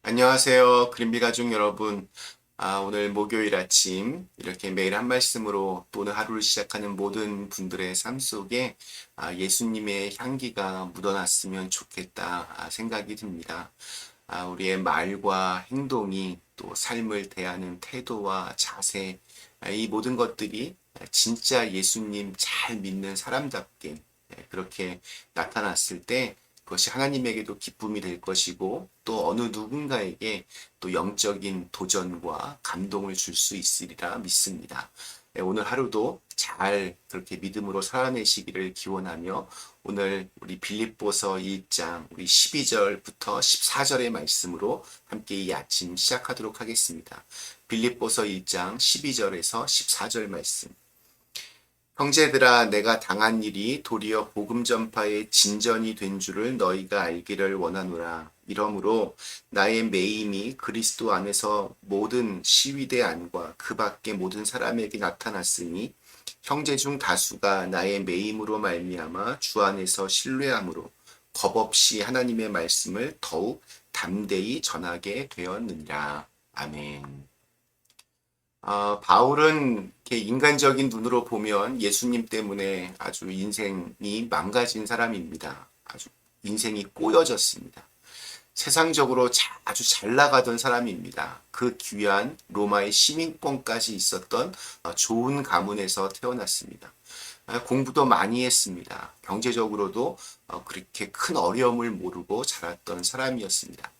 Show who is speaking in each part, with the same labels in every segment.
Speaker 1: 안녕하세요. 그린비 가족 여러분. 오늘 목요일 아침 이렇게 매일 한 말씀으로 또 오늘 하루를 시작하는 모든 분들의 삶 속에 예수님의 향기가 묻어났으면 좋겠다 생각이 듭니다. 우리의 말과 행동이 또 삶을 대하는 태도와 자세, 이 모든 것들이 진짜 예수님 잘 믿는 사람답게 그렇게 나타났을 때 그것이 하나님에게도 기쁨이 될 것이고 또 어느 누군가에게 또 영적인 도전과 감동을 줄 수 있으리라 믿습니다. 오늘 하루도 잘 그렇게 믿음으로 살아내시기를 기원하며 오늘 우리 빌립보서 1장 우리 12절부터 14절의 말씀으로 함께 이 아침 시작하도록 하겠습니다. 빌립보서 1장 12절에서 14절 말씀. 형제들아, 내가 당한 일이 도리어 복음 전파의 진전이 된 줄을 너희가 알기를 원하노라. 이러므로 나의 매임이 그리스도 안에서 모든 시위대 안과 그 밖의 모든 사람에게 나타났으니 형제 중 다수가 나의 매임으로 말미암아 주 안에서 신뢰함으로 겁없이 하나님의 말씀을 더욱 담대히 전하게 되었느니라. 아멘. 바울은 이렇게 인간적인 눈으로 보면 예수님 때문에 아주 인생이 망가진 사람입니다. 아주 인생이 꼬여졌습니다. 세상적으로 아주 잘 나가던 사람입니다. 그 귀한 로마의 시민권까지 있었던 좋은 가문에서 태어났습니다. 공부도 많이 했습니다. 경제적으로도 그렇게 큰 어려움을 모르고 자랐던 사람이었습니다.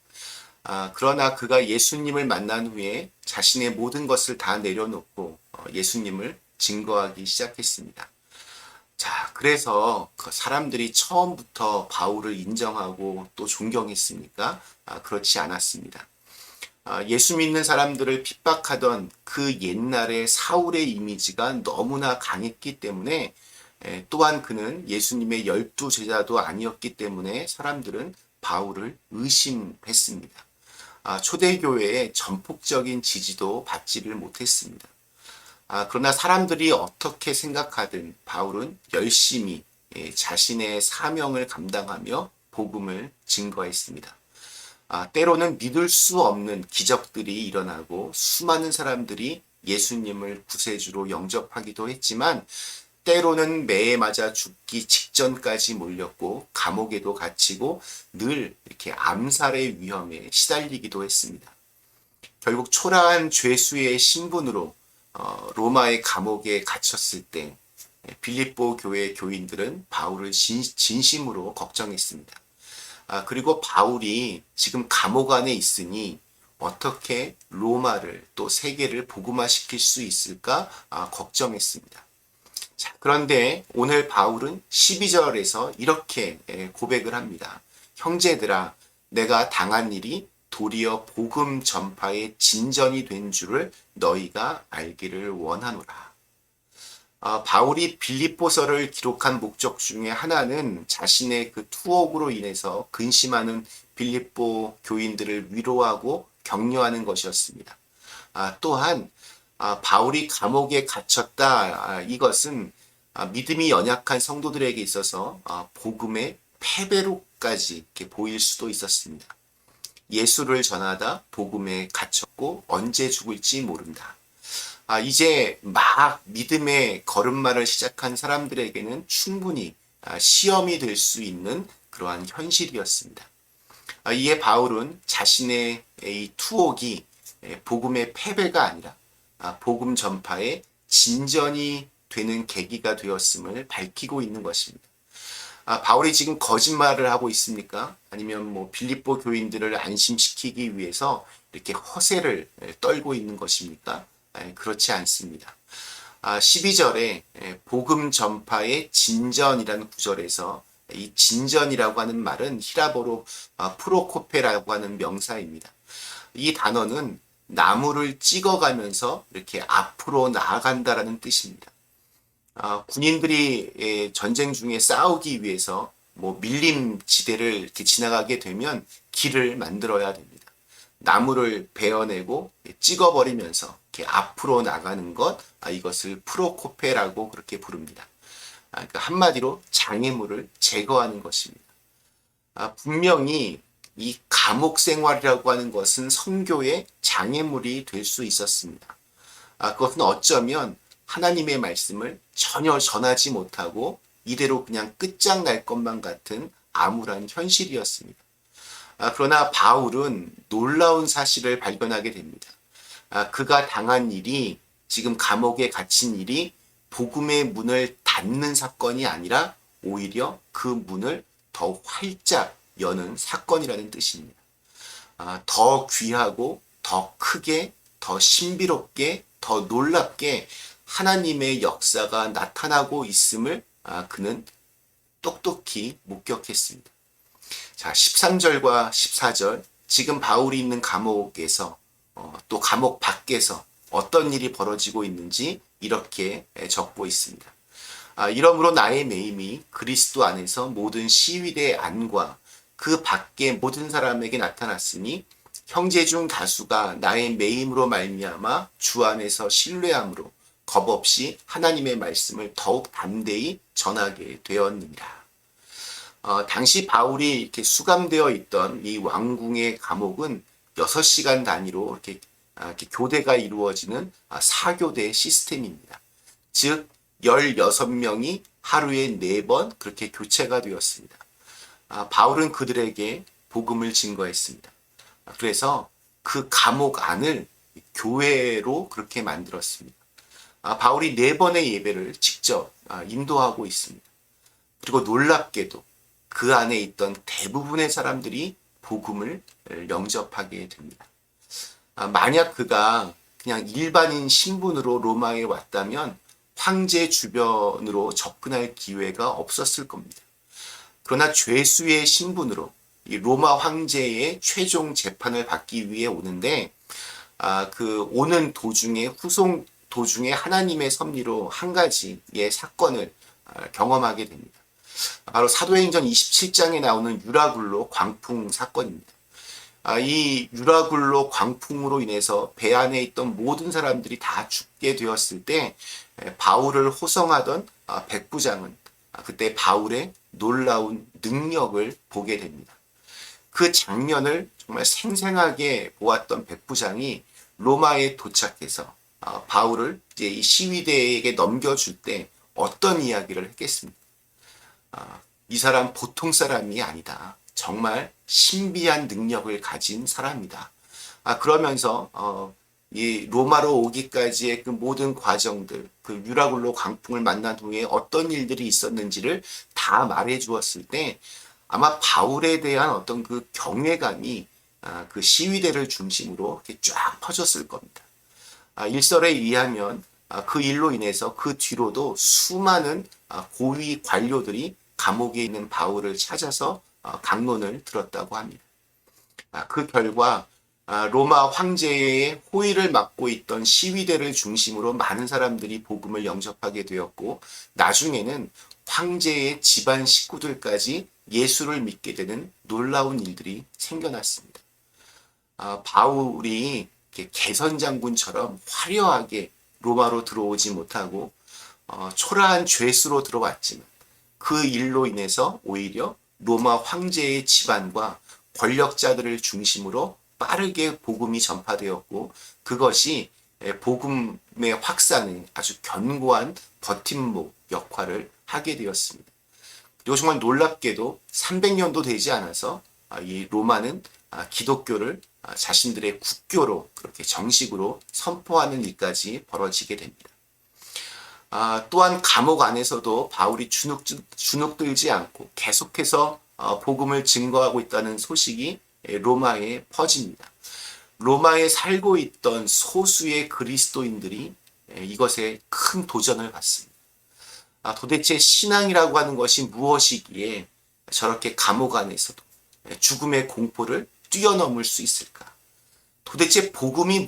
Speaker 1: 그러나 그가 예수님을 만난 후에 자신의 모든 것을 다 내려놓고 예수님을 증거하기 시작했습니다. 자, 그래서 그 사람들이 처음부터 바울을 인정하고 또 존경했습니까? 그렇지 않았습니다. 예수 믿는 사람들을 핍박하던 그 옛날의 사울의 이미지가 너무나 강했기 때문에 또한 그는 예수님의 12제자도 아니었기 때문에 사람들은 바울을 의심했습니다. 초대교회의 전폭적인 지지도 받지를 못했습니다. 그러나 사람들이 어떻게 생각하든 바울은 열심히 자신의 사명을 감당하며 복음을 증거했습니다. 때로는 믿을 수 없는 기적들이 일어나고 수많은 사람들이 예수님을 구세주로 영접하기도 했지만 때로는 매에 맞아 죽기 직전까지 몰렸고 감옥에도 갇히고 늘 이렇게 암살의 위험에 시달리기도 했습니다. 결국 초라한 죄수의 신분으로 로마의 감옥에 갇혔을 때 빌립보 교회 교인들은 바울을 진심으로 걱정했습니다. 그리고 바울이 지금 감옥 안에 있으니 어떻게 로마를 또 세계를 복음화시킬 수 있을까 걱정했습니다. 자, 그런데 오늘 바울은 12절에서 이렇게 고백을 합니다. 형제들아, 내가 당한 일이 도리어 복음 전파의 진전이 된 줄을 너희가 알기를 원하노라. 바울이 빌립보서를 기록한 목적 중에 하나는 자신의 그 투옥으로 인해서 근심하는 빌립보 교인들을 위로하고 격려하는 것이었습니다. 또한 바울이 감옥에 갇혔다. 이것은 믿음이 연약한 성도들에게 있어서 복음의 패배로까지 이렇게 보일 수도 있었습니다. 예수를 전하다 복음에 갇혔고 언제 죽을지 모른다. 이제 막 믿음의 걸음마를 시작한 사람들에게는 충분히 시험이 될 수 있는 그러한 현실이었습니다. 이에 바울은 자신의 이 투옥이 복음의 패배가 아니라 복음 전파의 진전이 되는 계기가 되었음을 밝히고 있는 것입니다. 바울이 지금 거짓말을 하고 있습니까? 아니면 뭐 빌립보 교인들을 안심시키기 위해서 이렇게 허세를 떨고 있는 것입니까? 그렇지 않습니다. 12절에 복음 전파의 진전이라는 구절에서 이 진전이라고 하는 말은 히라보로 프로코페라고 하는 명사입니다. 이 단어는 나무를 찍어가면서 이렇게 앞으로 나아간다라는 뜻입니다. 군인들이 전쟁 중에 싸우기 위해서 뭐 밀림 지대를 이렇게 지나가게 되면 길을 만들어야 됩니다. 나무를 베어내고 찍어버리면서 이렇게 앞으로 나가는 것, 이것을 프로코페라고 그렇게 부릅니다. 그러니까 한마디로 장애물을 제거하는 것입니다. 분명히 이 감옥 생활이라고 하는 것은 선교의 장애물이 될 수 있었습니다. 그것은 어쩌면 하나님의 말씀을 전혀 전하지 못하고 이대로 그냥 끝장날 것만 같은 암울한 현실이었습니다. 그러나 바울은 놀라운 사실을 발견하게 됩니다. 그가 당한 일이, 지금 감옥에 갇힌 일이 복음의 문을 닫는 사건이 아니라 오히려 그 문을 더 활짝 여는 사건이라는 뜻입니다. 더 귀하고 더 크게, 더 신비롭게, 더 놀랍게 하나님의 역사가 나타나고 있음을 그는 똑똑히 목격했습니다. 자, 13절과 14절, 지금 바울이 있는 감옥에서 또 감옥 밖에서 어떤 일이 벌어지고 있는지 이렇게 적고 있습니다. 이러므로 나의 매임이 그리스도 안에서 모든 시위대의 안과 그 밖의 모든 사람에게 나타났으니 형제 중 다수가 나의 매임으로 말미암아 주 안에서 신뢰함으로 겁없이 하나님의 말씀을 더욱 담대히 전하게 되었느니라. 당시 바울이 이렇게 수감되어 있던 이 왕궁의 감옥은 6시간 단위로 이렇게 교대가 이루어지는 사교대 시스템입니다. 즉 16명이 하루에 4번 그렇게 교체가 되었습니다. 바울은 그들에게 복음을 증거했습니다. 그래서 그 감옥 안을 교회로 그렇게 만들었습니다. 바울이 4번의 예배를 직접 인도하고 있습니다. 그리고 놀랍게도 그 안에 있던 대부분의 사람들이 복음을 영접하게 됩니다. 만약 그가 그냥 일반인 신분으로 로마에 왔다면 황제 주변으로 접근할 기회가 없었을 겁니다. 그러나 죄수의 신분으로 이 로마 황제의 최종 재판을 받기 위해 오는데 그 오는 도중에 후송 도중에 하나님의 섭리로 한 가지의 사건을 경험하게 됩니다. 바로 사도행전 27장에 나오는 유라굴로 광풍 사건입니다. 이 유라굴로 광풍으로 인해서 배 안에 있던 모든 사람들이 다 죽게 되었을 때 바울을 호송하던 백부장은 그때 바울의 놀라운 능력을 보게 됩니다. 그 장면을 정말 생생하게 보았던 백부장이 로마에 도착해서 바울을 이제 이 시위대에게 넘겨줄 때 어떤 이야기를 했겠습니까? 이 사람 보통 사람이 아니다. 정말 신비한 능력을 가진 사람이다. 그러면서 이 로마로 오기까지의 그 모든 과정들, 그 유라굴로 광풍을 만난 후에 어떤 일들이 있었는지를 다 말해 주었을 때 아마 바울에 대한 어떤 그 경외감이 그 시위대를 중심으로 이렇게 쫙 퍼졌을 겁니다. 일설에 의하면 그 일로 인해서 그 뒤로도 수많은 고위 관료들이 감옥에 있는 바울을 찾아서 강론을 들었다고 합니다. 그 결과 로마 황제의 호위를 맡고 있던 시위대를 중심으로 많은 사람들이 복음을 영접하게 되었고 나중에는 황제의 집안 식구들까지 예수를 믿게 되는 놀라운 일들이 생겨났습니다. 바울이 개선 장군처럼 화려하게 로마로 들어오지 못하고 초라한 죄수로 들어왔지만 그 일로 인해서 오히려 로마 황제의 집안과 권력자들을 중심으로 빠르게 복음이 전파되었고 그것이 복음의 확산에 아주 견고한 버팀목 역할을 하게 되었습니다. 그리고 정말 놀랍게도 300년도 되지 않아서 이 로마는 기독교를 자신들의 국교로 그렇게 정식으로 선포하는 일까지 벌어지게 됩니다. 또한 감옥 안에서도 바울이 주눅들지 않고 계속해서 복음을 증거하고 있다는 소식이 로마에 퍼집니다. 로마에 살고 있던 소수의 그리스도인들이 이것에 큰 도전을 받습니다. 도대체 신앙이라고 하는 것이 무엇이기에 저렇게 감옥 안에서도 죽음의 공포를 뛰어넘을 수 있을까? 도대체 복음이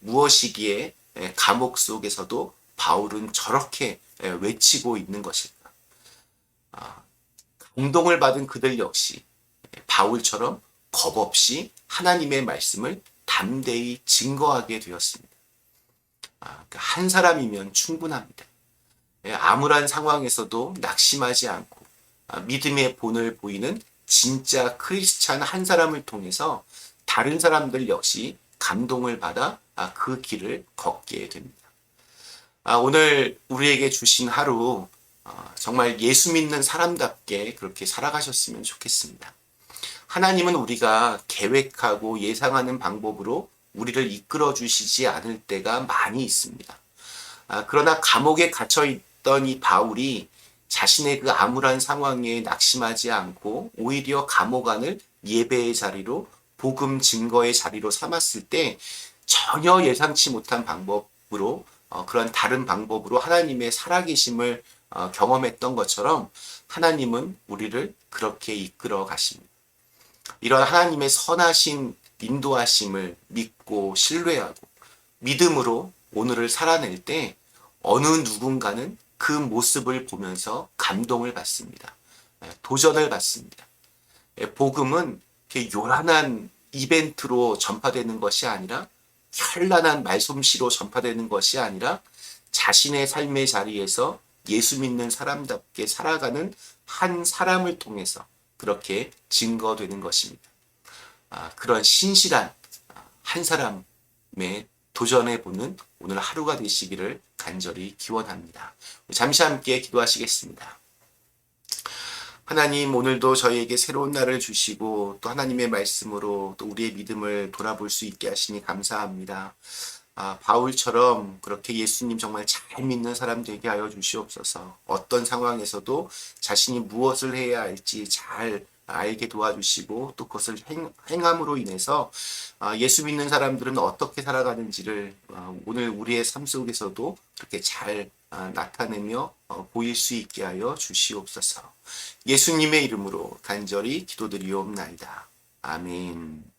Speaker 1: 무엇이기에 감옥 속에서도 바울은 저렇게 외치고 있는 것일까? 감동을 받은 그들 역시 바울처럼 겁없이 하나님의 말씀을 담대히 증거하게 되었습니다. 한 사람이면 충분합니다. 암울한 상황에서도 낙심하지 않고 믿음의 본을 보이는 진짜 크리스찬 한 사람을 통해서 다른 사람들 역시 감동을 받아 그 길을 걷게 됩니다. 오늘 우리에게 주신 하루 정말 예수 믿는 사람답게 그렇게 살아가셨으면 좋겠습니다. 하나님은 우리가 계획하고 예상하는 방법으로 우리를 이끌어 주시지 않을 때가 많이 있습니다. 그러나 감옥에 갇혀 있던 이 바울이 자신의 그 암울한 상황에 낙심하지 않고 오히려 감옥 안을 예배의 자리로 복음 증거의 자리로 삼았을 때 전혀 예상치 못한 방법으로 그런 다른 방법으로 하나님의 살아계심을 경험했던 것처럼 하나님은 우리를 그렇게 이끌어 가십니다. 이런 하나님의 선하신 인도하심을 믿고 신뢰하고 믿음으로 오늘을 살아낼 때 어느 누군가는 그 모습을 보면서 감동을 받습니다. 도전을 받습니다. 복음은 이렇게 요란한 이벤트로 전파되는 것이 아니라 현란한 말솜씨로 전파되는 것이 아니라 자신의 삶의 자리에서 예수 믿는 사람답게 살아가는 한 사람을 통해서 그렇게 증거되는 것입니다. 그런 신실한 한 사람의 도전해보는 오늘 하루가 되시기를 간절히 기원합니다. 잠시 함께 기도하시겠습니다. 하나님, 오늘도 저희에게 새로운 날을 주시고 또 하나님의 말씀으로 또 우리의 믿음을 돌아볼 수 있게 하시니 감사합니다. 바울처럼 그렇게 예수님 정말 잘 믿는 사람 되게 하여 주시옵소서. 어떤 상황에서도 자신이 무엇을 해야 할지 잘 알게 도와주시고 또 그것을 행함으로 인해서 예수 믿는 사람들은 어떻게 살아가는지를 오늘 우리의 삶 속에서도 그렇게 잘 나타내며 보일 수 있게 하여 주시옵소서. 예수님의 이름으로 간절히 기도드리옵나이다. 아멘.